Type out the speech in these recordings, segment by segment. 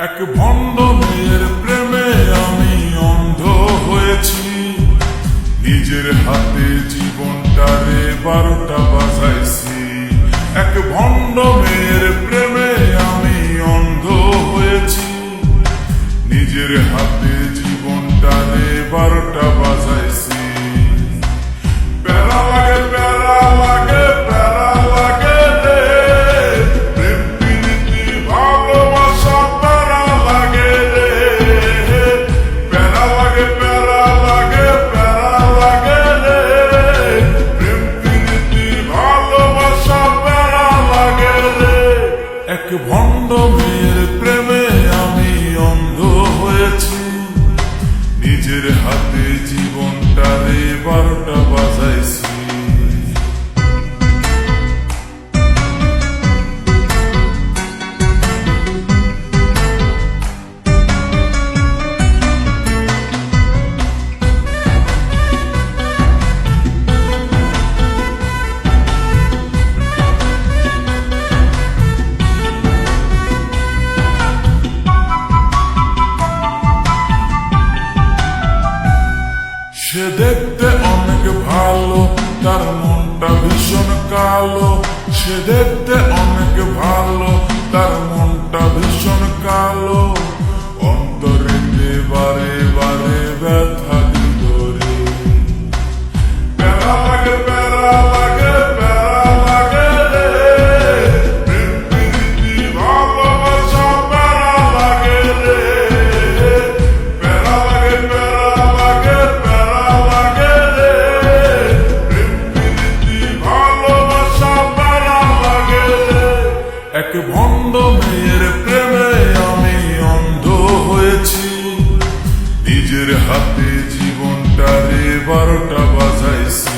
এক ভণ্ড মেয়ের প্রেমে আমি অন্ধ হয়েছি, নিজের হাতে জীবনটারে 12টা বাজাইছি। এক ভণ্ড মেয়ের প্রেমে আমি অন্ধ হয়েছি, নিজের হাতে জীবনটারে 12টা বাজাইছি। প্যারা লাগে প্যারা লাগে প্যারা লাগে রে, প্রেম প্রীতি ভালোবাসা প্যারা লাগে রে। প্যারা লাগে প্যারা লাগে প্যারা লাগে রে, প্রেম প্রীতি ভালোবাসা প্যারা লাগে রে। এক ভণ্ড মেয়ের প্রেমে আমি অন্ধ হয়েছি, নিজের হাতে জীবনটারে 12টা বাজাইছি। সে দেখতে অনেক ভালো, তার মনটা ভীষণ কালো। সে দেখতে অনেক ভালো, তার মনটা ভীষণ কালো। অন্তরেতে বারে বারে ব্যথা দিল রে। প্যারা লাগে প্যারা লাগে প্যারা লাগে রে, প্রেম প্রীতি ভালোবাসা প্যারা লাগে রে। প্যারা লাগে প্যারা লাগে প্যারা লাগে রে, প্রেম প্রীতি ভালোবাসা প্যারা লাগে রে। এক ভণ্ড মেয়ের প্রেমে আমি অন্ধ হয়েছি, নিজের হাতে জীবনটারে 12টা বাজাইছি।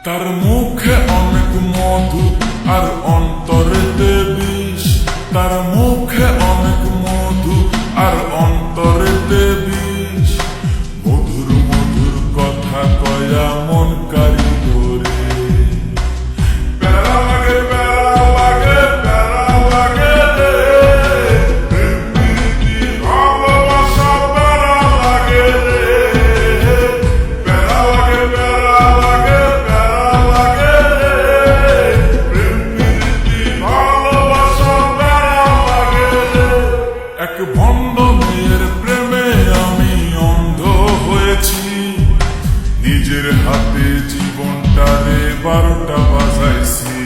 তার মুখে অনেক মধু আর অন্তরেতে বিষ। তার মুখে অনেক মধু আর অন্তরেতে বিষ। মধুর মধুর কথা কয়া মন কারি ধরে। প্যারা লাগে প্যারা লাগে প্যারা লাগে রে, প্রেম প্রীতি ভালোবাসা প্যারা লাগে রে। প্যারা লাগে প্যারা লাগে প্যারা লাগে রে, প্রেম প্রীতি ভালোবাসা প্যারা লাগে রে। এক ভণ্ড মেয়ের প্রেমে আমি অন্ধ হয়েছি, নিজের হাতে জীবনটারে 12টা বাজাইছি।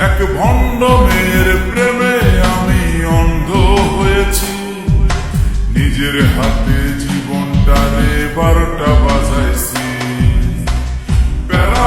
এক ভণ্ড মেয়ের প্রেমে আমি অন্ধ হয়েছি, নিজের হাতে জীবনটারে 12টা বাজাইছি। প্যারা